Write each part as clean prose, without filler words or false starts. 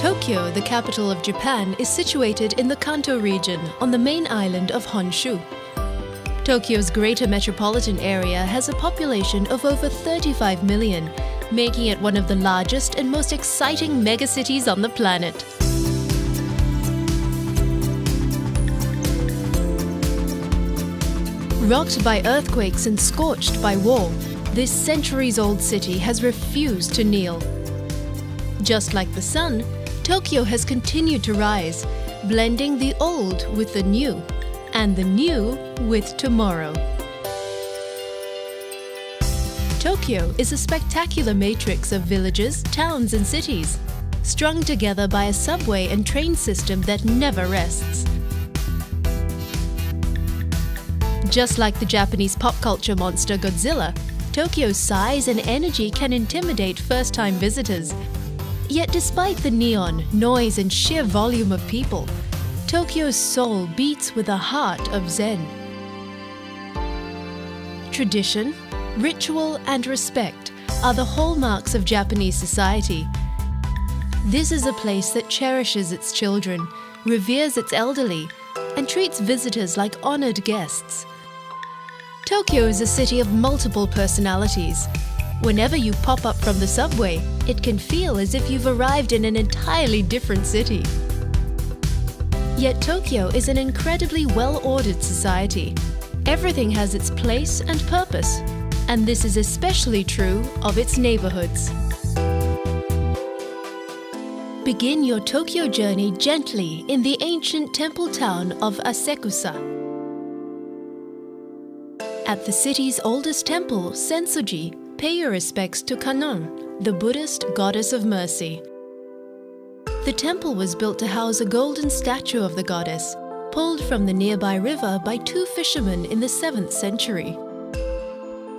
Tokyo, the capital of Japan, is situated in the Kanto region on the main island of Honshu. Tokyo's greater metropolitan area has a population of over 35 million, making it one of the largest and most exciting megacities on the planet. Rocked by earthquakes and scorched by war, this centuries-old city has refused to kneel. Just like the sun, Tokyo has continued to rise, blending the old with the new, and the new with tomorrow. Tokyo is a spectacular matrix of villages, towns, and cities, strung together by a subway and train system that never rests. Just like the Japanese pop culture monster Godzilla, Tokyo's size and energy can intimidate first-time visitors. Yet despite the neon, noise, and sheer volume of people, Tokyo's soul beats with a heart of Zen. Tradition, ritual, and respect are the hallmarks of Japanese society. This is a place that cherishes its children, reveres its elderly, and treats visitors like honored guests. Tokyo is a city of multiple personalities. Whenever you pop up from the subway, it can feel as if you've arrived in an entirely different city. Yet Tokyo is an incredibly well-ordered society. Everything has its place and purpose, and this is especially true of its neighborhoods. Begin your Tokyo journey gently in the ancient temple town of Asakusa. At the city's oldest temple, Sensoji, pay your respects to Kannon, the Buddhist goddess of mercy. The temple was built to house a golden statue of the goddess, pulled from the nearby river by two fishermen in the 7th century.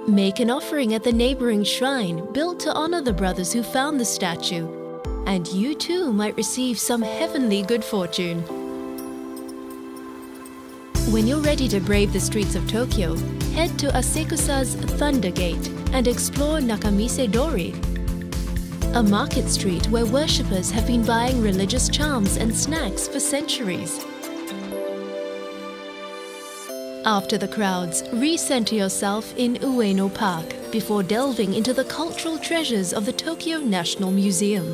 Make an offering at the neighboring shrine built to honor the brothers who found the statue, and you too might receive some heavenly good fortune. When you're ready to brave the streets of Tokyo, head to Asakusa's Thunder Gate and explore Nakamisi Dori, a market street where worshippers have been buying religious charms and snacks for centuries. After the crowds, recenter yourself in Ueno Park before delving into the cultural treasures of the Tokyo National Museum.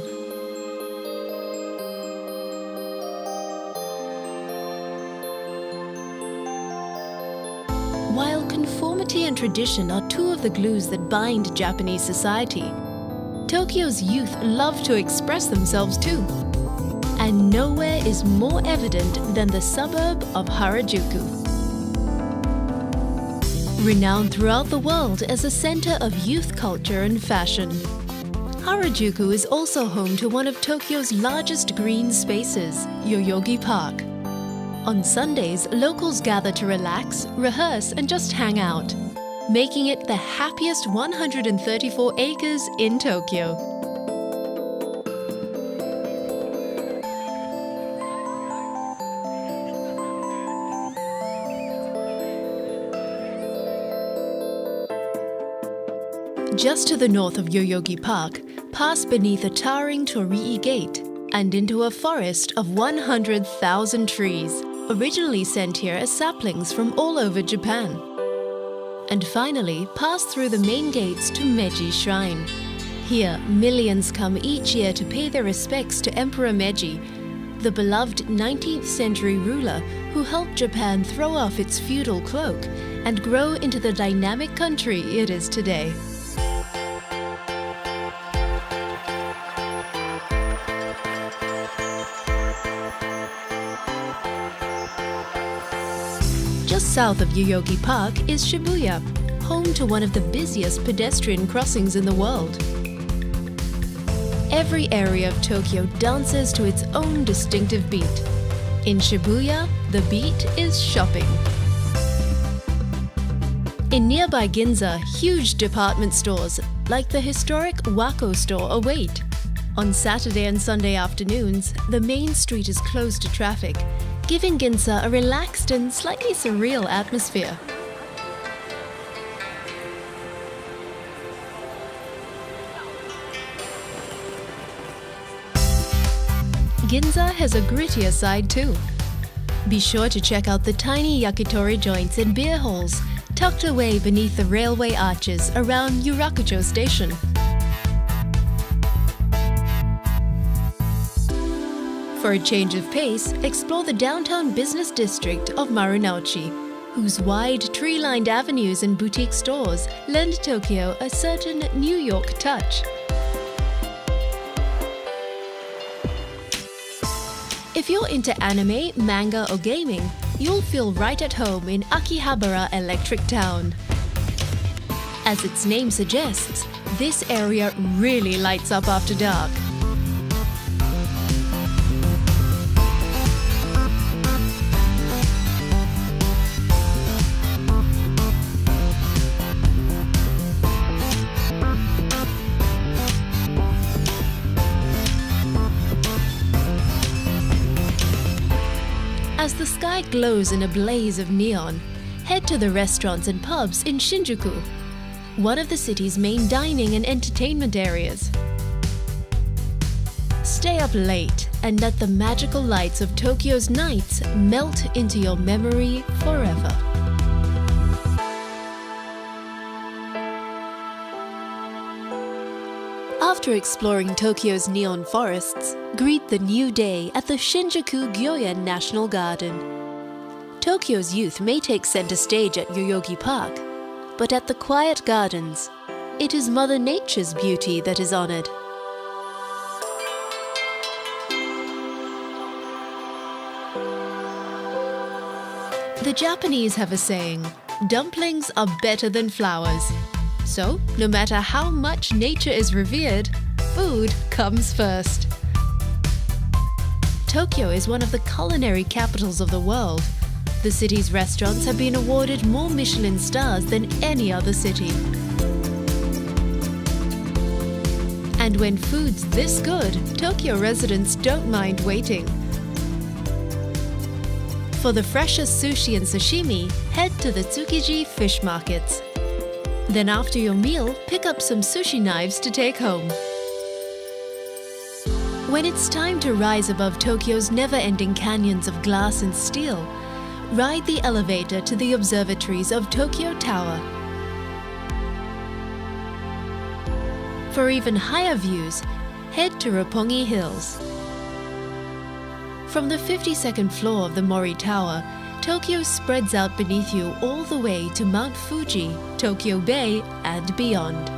While conformity and tradition are two of the glues that bind Japanese society, Tokyo's youth love to express themselves too. And nowhere is more evident than the suburb of Harajuku. Renowned throughout the world as a center of youth culture and fashion, Harajuku is also home to one of Tokyo's largest green spaces, Yoyogi Park. On Sundays, locals gather to relax, rehearse, and just hang out, making it the happiest 134 acres in Tokyo. Just to the north of Yoyogi Park, pass beneath a towering Torii Gate and into a forest of 100,000 trees, originally sent here as saplings from all over Japan. And finally, pass through the main gates to Meiji Shrine. Here, millions come each year to pay their respects to Emperor Meiji, the beloved 19th century ruler who helped Japan throw off its feudal cloak and grow into the dynamic country it is today. Just south of Yoyogi Park is Shibuya, home to one of the busiest pedestrian crossings in the world. Every area of Tokyo dances to its own distinctive beat. In Shibuya, the beat is shopping. In nearby Ginza, huge department stores like the historic Wako store await. On Saturday and Sunday afternoons, the main street is closed to traffic, giving Ginza a relaxed and slightly surreal atmosphere. Ginza has a grittier side too. Be sure to check out the tiny yakitori joints and beer halls tucked away beneath the railway arches around Yurakucho Station. For a change of pace, explore the downtown business district of Marunouchi, whose wide tree-lined avenues and boutique stores lend Tokyo a certain New York touch. If you're into anime, manga or gaming, you'll feel right at home in Akihabara Electric Town. As its name suggests, this area really lights up after dark. As the sky glows in a blaze of neon, head to the restaurants and pubs in Shinjuku, one of the city's main dining and entertainment areas. Stay up late and let the magical lights of Tokyo's nights melt into your memory forever. After exploring Tokyo's neon forests, greet the new day at the Shinjuku Gyoen National Garden. Tokyo's youth may take center stage at Yoyogi Park, but at the quiet gardens, it is Mother Nature's beauty that is honored. The Japanese have a saying, "Dumplings are better than flowers." So, no matter how much nature is revered, food comes first. Tokyo is one of the culinary capitals of the world. The city's restaurants have been awarded more Michelin stars than any other city. And when food's this good, Tokyo residents don't mind waiting. For the freshest sushi and sashimi, head to the Tsukiji fish markets. Then after your meal, pick up some sushi knives to take home. When it's time to rise above Tokyo's never-ending canyons of glass and steel, ride the elevator to the observatories of Tokyo Tower. For even higher views, head to Roppongi Hills. From the 52nd floor of the Mori Tower, Tokyo spreads out beneath you all the way to Mount Fuji, Tokyo Bay, and beyond.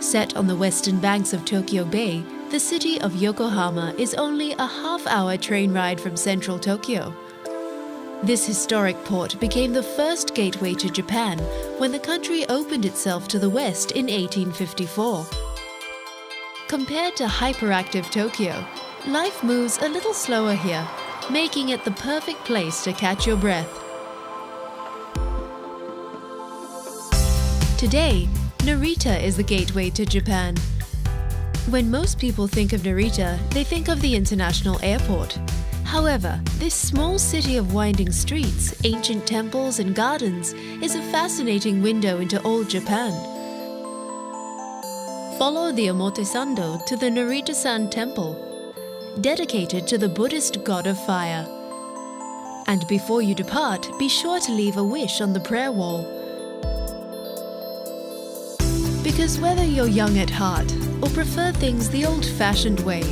Set on the western banks of Tokyo Bay, the city of Yokohama is only a half-hour train ride from central Tokyo. This historic port became the first gateway to Japan when the country opened itself to the West in 1854. Compared to hyperactive Tokyo, life moves a little slower here, making it the perfect place to catch your breath. Today, Narita is the gateway to Japan. When most people think of Narita, they think of the international airport. However, this small city of winding streets, ancient temples and gardens is a fascinating window into old Japan. Follow the Omotesando to the Narita-san Temple, dedicated to the Buddhist god of fire. And before you depart, be sure to leave a wish on the prayer wall. Because whether you're young at heart or prefer things the old-fashioned way,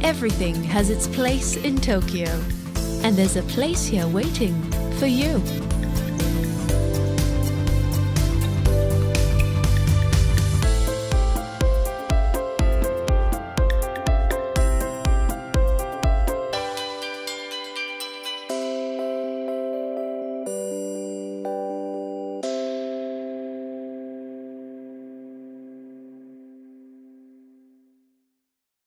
everything has its place in Tokyo. And there's a place here waiting for you.